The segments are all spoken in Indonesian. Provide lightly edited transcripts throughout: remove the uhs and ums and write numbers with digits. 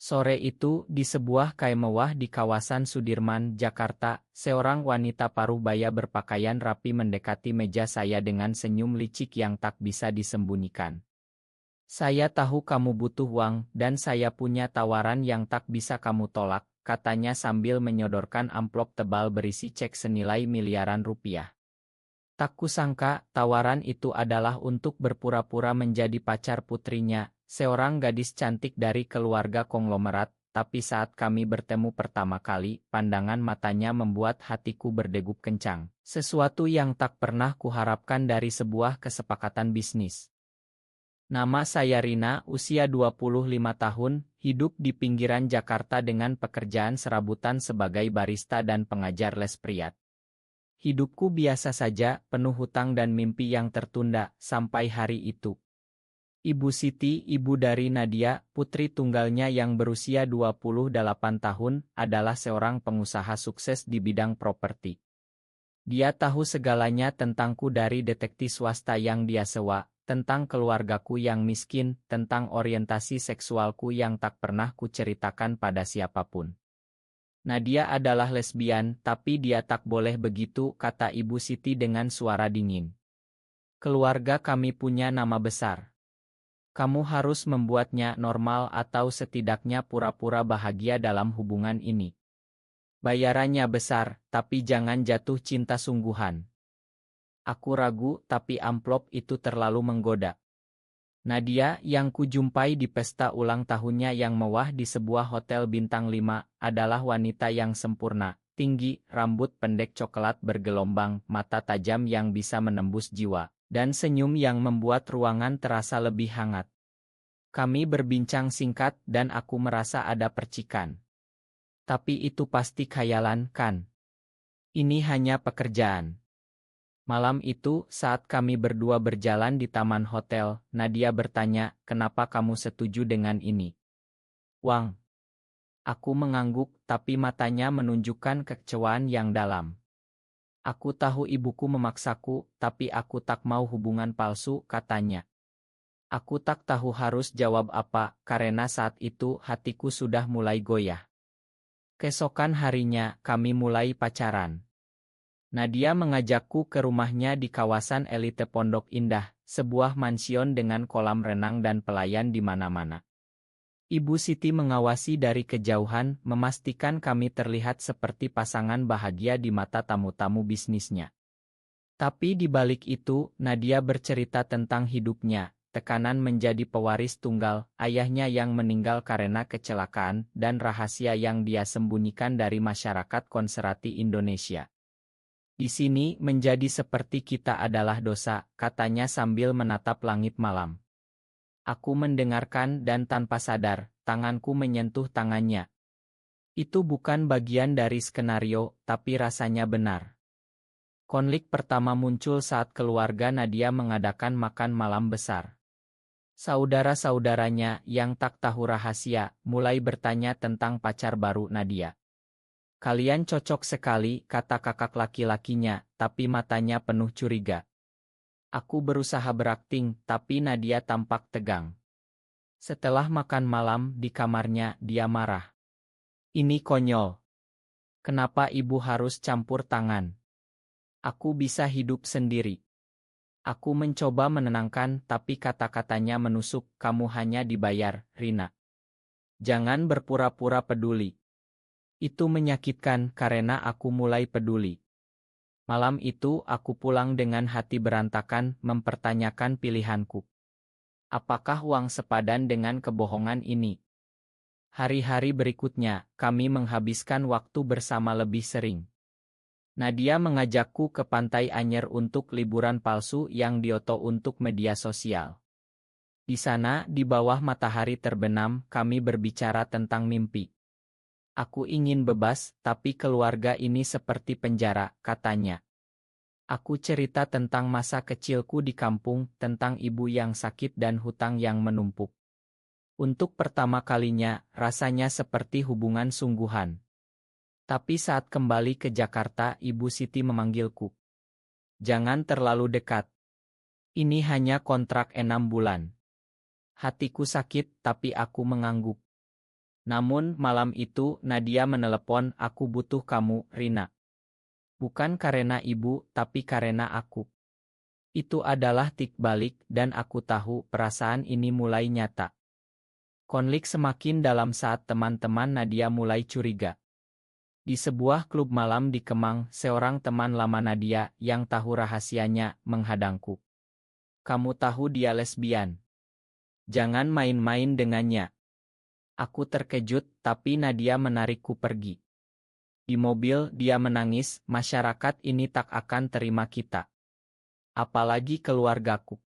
Sore itu, di sebuah cafe mewah di kawasan Sudirman, Jakarta, seorang wanita paruh baya berpakaian rapi mendekati meja saya dengan senyum licik yang tak bisa disembunyikan. "Saya tahu kamu butuh uang, dan saya punya tawaran yang tak bisa kamu tolak," katanya sambil menyodorkan amplop tebal berisi cek senilai miliaran rupiah. Tak kusangka, tawaran itu adalah untuk berpura-pura menjadi pacar putrinya, seorang gadis cantik dari keluarga konglomerat, tapi saat kami bertemu pertama kali, pandangan matanya membuat hatiku berdegup kencang. Sesuatu yang tak pernah kuharapkan dari sebuah kesepakatan bisnis. Nama saya Rina, usia 25 tahun, hidup di pinggiran Jakarta dengan pekerjaan serabutan sebagai barista dan pengajar les priat. Hidupku biasa saja, penuh hutang dan mimpi yang tertunda, sampai hari itu. Ibu Siti, ibu dari Nadia, putri tunggalnya yang berusia 28 tahun, adalah seorang pengusaha sukses di bidang properti. Dia tahu segalanya tentangku dari detektif swasta yang dia sewa, tentang keluargaku yang miskin, tentang orientasi seksualku yang tak pernah kuceritakan pada siapapun. "Nadia adalah lesbian, tapi dia tak boleh begitu," kata Ibu Siti dengan suara dingin. "Keluarga kami punya nama besar. Kamu harus membuatnya normal atau setidaknya pura-pura bahagia dalam hubungan ini. Bayarannya besar, tapi jangan jatuh cinta sungguhan." Aku ragu, tapi amplop itu terlalu menggoda. Nadia, yang kujumpai di pesta ulang tahunnya yang mewah di sebuah hotel bintang 5, adalah wanita yang sempurna, tinggi, rambut pendek coklat bergelombang, mata tajam yang bisa menembus jiwa, dan senyum yang membuat ruangan terasa lebih hangat. Kami berbincang singkat dan aku merasa ada percikan. Tapi itu pasti khayalan, kan? Ini hanya pekerjaan. Malam itu, saat kami berdua berjalan di taman hotel, Nadia bertanya, "Kenapa kamu setuju dengan ini?" "Uang." Aku mengangguk, tapi matanya menunjukkan kekecewaan yang dalam. "Aku tahu ibuku memaksaku, tapi aku tak mau hubungan palsu," katanya. Aku tak tahu harus jawab apa, karena saat itu hatiku sudah mulai goyah. Keesokan harinya, kami mulai pacaran. Nadia mengajakku ke rumahnya di kawasan elite Pondok Indah, sebuah mansion dengan kolam renang dan pelayan di mana-mana. Ibu Siti mengawasi dari kejauhan, memastikan kami terlihat seperti pasangan bahagia di mata tamu-tamu bisnisnya. Tapi di balik itu, Nadia bercerita tentang hidupnya, tekanan menjadi pewaris tunggal, ayahnya yang meninggal karena kecelakaan, dan rahasia yang dia sembunyikan dari masyarakat konservatif Indonesia. "Di sini menjadi seperti kita adalah dosa," katanya sambil menatap langit malam. Aku mendengarkan dan tanpa sadar, tanganku menyentuh tangannya. Itu bukan bagian dari skenario, tapi rasanya benar. Konflik pertama muncul saat keluarga Nadia mengadakan makan malam besar. Saudara-saudaranya yang tak tahu rahasia, mulai bertanya tentang pacar baru Nadia. "Kalian cocok sekali," kata kakak laki-lakinya, tapi matanya penuh curiga. Aku berusaha berakting, tapi Nadia tampak tegang. Setelah makan malam di kamarnya, dia marah. "Ini konyol. Kenapa ibu harus campur tangan? Aku bisa hidup sendiri." Aku mencoba menenangkan, tapi kata-katanya menusuk, "Kamu hanya dibayar, Rina. Jangan berpura-pura peduli." Itu menyakitkan karena aku mulai peduli. Malam itu aku pulang dengan hati berantakan, mempertanyakan pilihanku. Apakah uang sepadan dengan kebohongan ini? Hari-hari berikutnya, kami menghabiskan waktu bersama lebih sering. Nadia mengajakku ke Pantai Anyer untuk liburan palsu yang dioto untuk media sosial. Di sana, di bawah matahari terbenam, kami berbicara tentang mimpi. "Aku ingin bebas, tapi keluarga ini seperti penjara," katanya. Aku cerita tentang masa kecilku di kampung, tentang ibu yang sakit dan hutang yang menumpuk. Untuk pertama kalinya, rasanya seperti hubungan sungguhan. Tapi saat kembali ke Jakarta, Ibu Siti memanggilku. "Jangan terlalu dekat. Ini hanya kontrak 6 bulan." Hatiku sakit, tapi aku mengangguk. Namun, malam itu, Nadia menelepon, aku butuh kamu, Rina. Bukan karena ibu, tapi karena aku. Itu adalah tik balik, dan aku tahu perasaan ini mulai nyata. Konflik semakin dalam saat teman-teman Nadia mulai curiga. Di sebuah klub malam di Kemang, seorang teman lama Nadia yang tahu rahasianya menghadangku. Kamu tahu dia lesbian. Jangan main-main dengannya. Aku terkejut, tapi Nadia menarikku pergi. Di mobil, dia menangis, masyarakat ini tak akan terima kita. Apalagi keluargaku.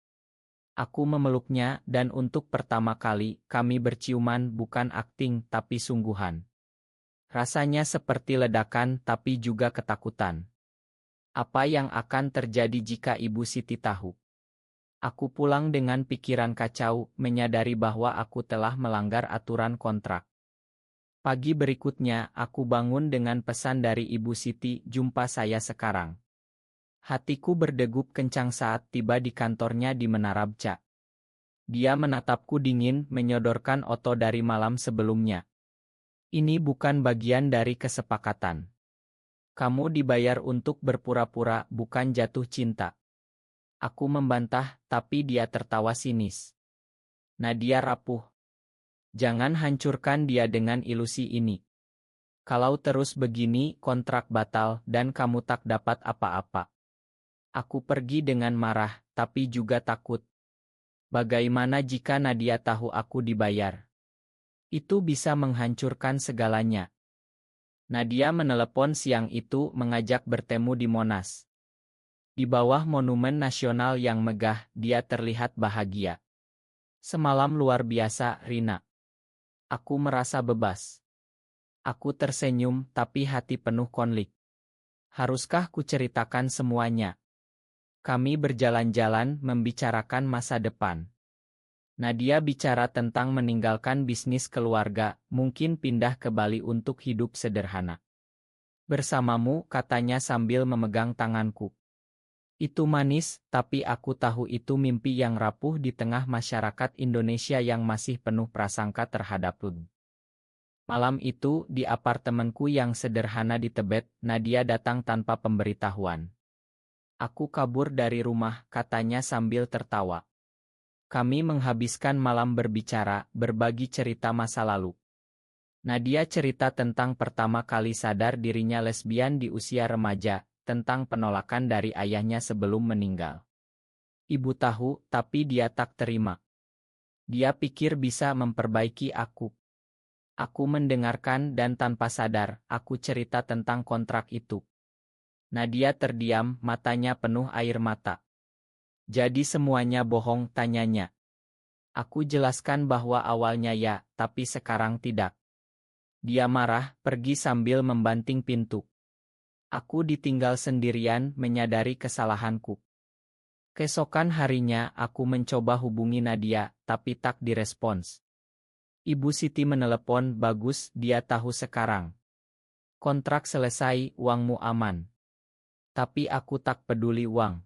Aku memeluknya, dan untuk pertama kali, kami berciuman bukan akting tapi sungguhan. Rasanya seperti ledakan tapi juga ketakutan. Apa yang akan terjadi jika Ibu Siti tahu? Aku pulang dengan pikiran kacau, menyadari bahwa aku telah melanggar aturan kontrak. Pagi berikutnya, aku bangun dengan pesan dari Ibu Siti, jumpa saya sekarang. Hatiku berdegup kencang saat tiba di kantornya di Menara Bca. Dia menatapku dingin, menyodorkan oto dari malam sebelumnya. Ini bukan bagian dari kesepakatan. Kamu dibayar untuk berpura-pura, bukan jatuh cinta. Aku membantah, tapi dia tertawa sinis. Nadia rapuh. Jangan hancurkan dia dengan ilusi ini. Kalau terus begini, kontrak batal, dan kamu tak dapat apa-apa. Aku pergi dengan marah, tapi juga takut. Bagaimana jika Nadia tahu aku dibayar? Itu bisa menghancurkan segalanya. Nadia menelepon siang itu mengajak bertemu di Monas. Di bawah monumen nasional yang megah, dia terlihat bahagia. Semalam luar biasa, Rina. Aku merasa bebas. Aku tersenyum, tapi hati penuh konflik. Haruskah kuceritakan semuanya? Kami berjalan-jalan membicarakan masa depan. Nadia bicara tentang meninggalkan bisnis keluarga, mungkin pindah ke Bali untuk hidup sederhana. Bersamamu, katanya sambil memegang tanganku. Itu manis, tapi aku tahu itu mimpi yang rapuh di tengah masyarakat Indonesia yang masih penuh prasangka terhadap Lud. Malam itu, di apartemenku yang sederhana di Tebet, Nadia datang tanpa pemberitahuan. Aku kabur dari rumah, katanya sambil tertawa. Kami menghabiskan malam berbicara, berbagi cerita masa lalu. Nadia cerita tentang pertama kali sadar dirinya lesbian di usia remaja, tentang penolakan dari ayahnya sebelum meninggal. Ibu tahu, tapi dia tak terima. Dia pikir bisa memperbaiki aku. Aku mendengarkan dan tanpa sadar, aku cerita tentang kontrak itu. Nadia terdiam, matanya penuh air mata. Jadi semuanya bohong, tanyanya. Aku jelaskan bahwa awalnya ya, tapi sekarang tidak. Dia marah, pergi sambil membanting pintu. Aku ditinggal sendirian, menyadari kesalahanku. Keesokan harinya, aku mencoba hubungi Nadia, tapi tak direspons. Ibu Siti menelepon, bagus, dia tahu sekarang. Kontrak selesai, uangmu aman. Tapi aku tak peduli uang.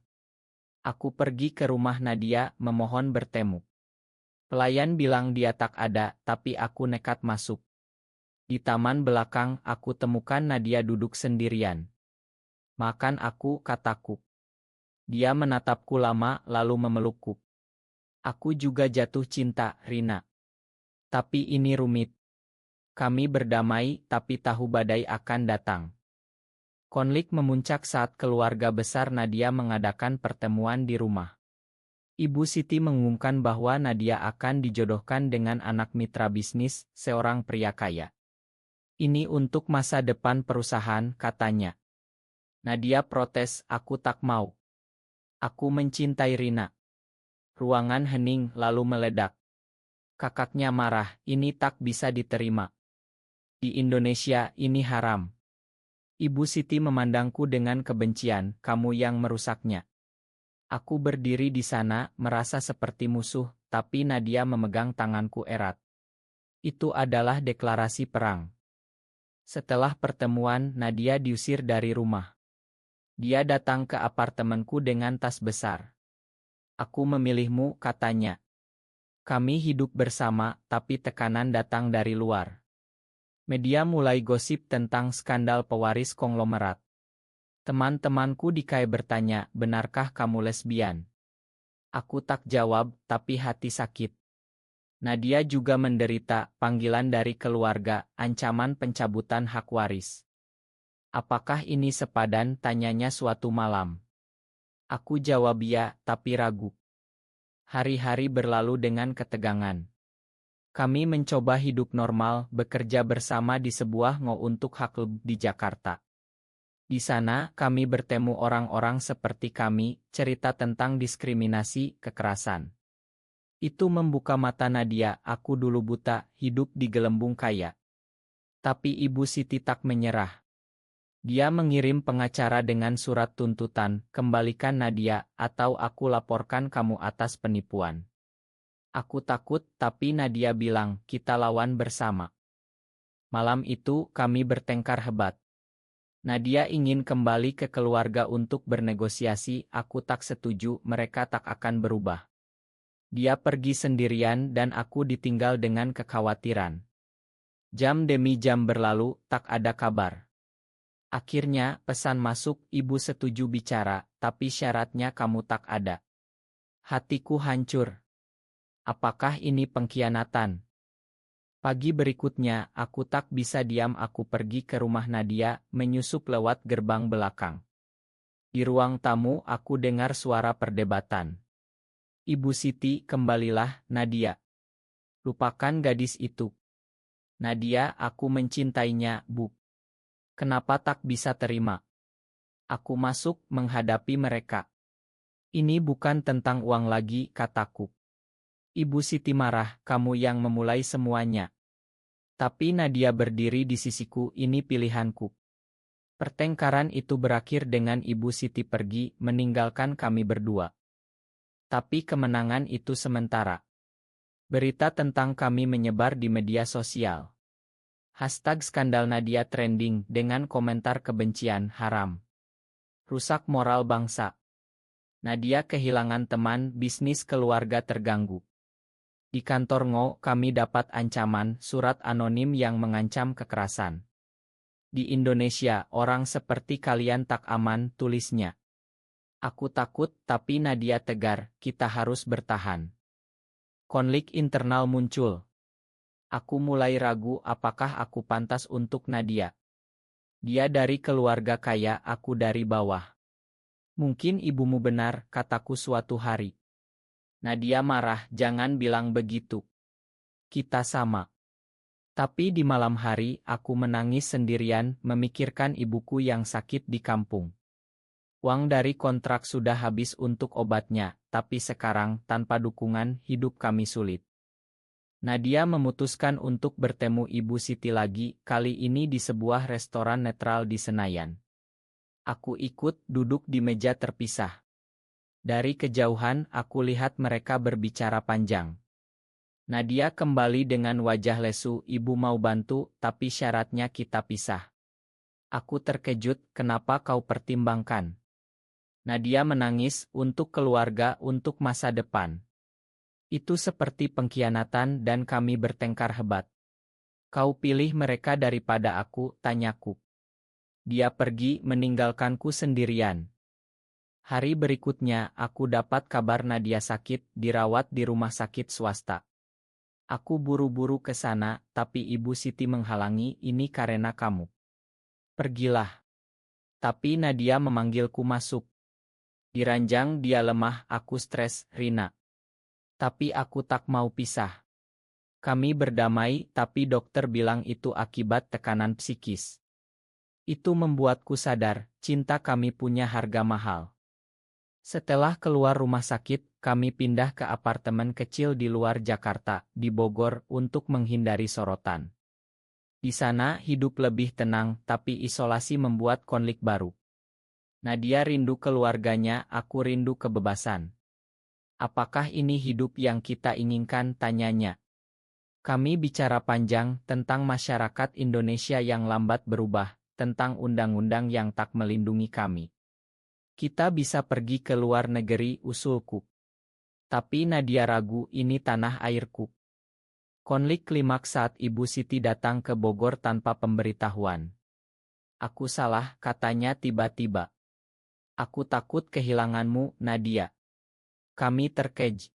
Aku pergi ke rumah Nadia, memohon bertemu. Pelayan bilang dia tak ada, tapi aku nekat masuk. Di taman belakang, aku temukan Nadia duduk sendirian. Makan aku, kataku. Dia menatapku lama, lalu memelukku. Aku juga jatuh cinta, Rina. Tapi ini rumit. Kami berdamai, tapi tahu badai akan datang. Konflik memuncak saat keluarga besar Nadia mengadakan pertemuan di rumah. Ibu Siti mengumumkan bahwa Nadia akan dijodohkan dengan anak mitra bisnis, seorang pria kaya. Ini untuk masa depan perusahaan, katanya. Nadia protes, aku tak mau. Aku mencintai Rina. Ruangan hening, lalu meledak. Kakaknya marah, ini tak bisa diterima. Di Indonesia, ini haram. Ibu Siti memandangku dengan kebencian, kamu yang merusaknya. Aku berdiri di sana, merasa seperti musuh, tapi Nadia memegang tanganku erat. Itu adalah deklarasi perang. Setelah pertemuan, Nadia diusir dari rumah. Dia datang ke apartemenku dengan tas besar. Aku memilihmu, katanya. Kami hidup bersama, tapi tekanan datang dari luar. Media mulai gosip tentang skandal pewaris konglomerat. Teman-temanku di KAI bertanya, benarkah kamu lesbian? Aku tak jawab, tapi hati sakit. Nadia juga menderita panggilan dari keluarga, ancaman pencabutan hak waris. Apakah ini sepadan? Tanyanya suatu malam. Aku jawab ya, tapi ragu. Hari-hari berlalu dengan ketegangan. Kami mencoba hidup normal, bekerja bersama di sebuah ngo untuk hak di Jakarta. Di sana, kami bertemu orang-orang seperti kami, cerita tentang diskriminasi, kekerasan. Itu membuka mata Nadia, aku dulu buta, hidup di gelembung kaya. Tapi Ibu Siti tak menyerah. Dia mengirim pengacara dengan surat tuntutan, kembalikan Nadia, atau aku laporkan kamu atas penipuan. Aku takut, tapi Nadia bilang, kita lawan bersama. Malam itu, kami bertengkar hebat. Nadia ingin kembali ke keluarga untuk bernegosiasi, aku tak setuju, mereka tak akan berubah. Dia pergi sendirian dan aku ditinggal dengan kekhawatiran. Jam demi jam berlalu, tak ada kabar. Akhirnya, pesan masuk, ibu setuju bicara, tapi syaratnya kamu tak ada. Hatiku hancur. Apakah ini pengkhianatan? Pagi berikutnya, aku tak bisa diam, aku pergi ke rumah Nadia, menyusup lewat gerbang belakang. Di ruang tamu, aku dengar suara perdebatan. Ibu Siti, kembalilah, Nadia. Lupakan gadis itu. Nadia, aku mencintainya, Bu. Kenapa tak bisa terima? Aku masuk, menghadapi mereka. Ini bukan tentang uang lagi, kataku. Ibu Siti marah, kamu yang memulai semuanya. Tapi Nadia berdiri di sisiku, ini pilihanku. Pertengkaran itu berakhir dengan Ibu Siti pergi, meninggalkan kami berdua. Tapi kemenangan itu sementara. Berita tentang kami menyebar di media sosial. Hashtag skandal Nadia trending dengan komentar kebencian haram. Rusak moral bangsa. Nadia kehilangan teman, bisnis keluarga terganggu. Di kantor Ngo, kami dapat ancaman, surat anonim yang mengancam kekerasan. Di Indonesia, orang seperti kalian tak aman, tulisnya. Aku takut, tapi Nadia tegar, kita harus bertahan. Konflik internal muncul. Aku mulai ragu apakah aku pantas untuk Nadia. Dia dari keluarga kaya, aku dari bawah. Mungkin ibumu benar, kataku suatu hari. Nadia marah, jangan bilang begitu. Kita sama. Tapi di malam hari, aku menangis sendirian, memikirkan ibuku yang sakit di kampung. Uang dari kontrak sudah habis untuk obatnya, tapi sekarang, tanpa dukungan, hidup kami sulit. Nadia memutuskan untuk bertemu Ibu Siti lagi, kali ini di sebuah restoran netral di Senayan. Aku ikut, duduk di meja terpisah. Dari kejauhan, aku lihat mereka berbicara panjang. Nadia kembali dengan wajah lesu, ibu mau bantu, tapi syaratnya kita pisah. Aku terkejut, kenapa kau pertimbangkan? Nadia menangis, untuk keluarga, untuk masa depan. Itu seperti pengkhianatan dan kami bertengkar hebat. Kau pilih mereka daripada aku, tanyaku. Dia pergi, meninggalkanku sendirian. Hari berikutnya, aku dapat kabar Nadia sakit, dirawat di rumah sakit swasta. Aku buru-buru ke sana, tapi Ibu Siti menghalangi, ini karena kamu. Pergilah. Tapi Nadia memanggilku masuk. Di ranjang dia lemah, aku stres, Rina. Tapi aku tak mau pisah. Kami berdamai, tapi dokter bilang itu akibat tekanan psikis. Itu membuatku sadar, cinta kami punya harga mahal. Setelah keluar rumah sakit, kami pindah ke apartemen kecil di luar Jakarta, di Bogor, untuk menghindari sorotan. Di sana hidup lebih tenang, tapi isolasi membuat konflik baru. Nadia rindu keluarganya, aku rindu kebebasan. Apakah ini hidup yang kita inginkan? Tanyanya. Kami bicara panjang tentang masyarakat Indonesia yang lambat berubah, tentang undang-undang yang tak melindungi kami. Kita bisa pergi ke luar negeri, usulku. Tapi Nadia ragu, ini tanah airku. Konflik klimaks saat Ibu Siti datang ke Bogor tanpa pemberitahuan. Aku salah, katanya tiba-tiba. Aku takut kehilanganmu, Nadia. Kami terkejut.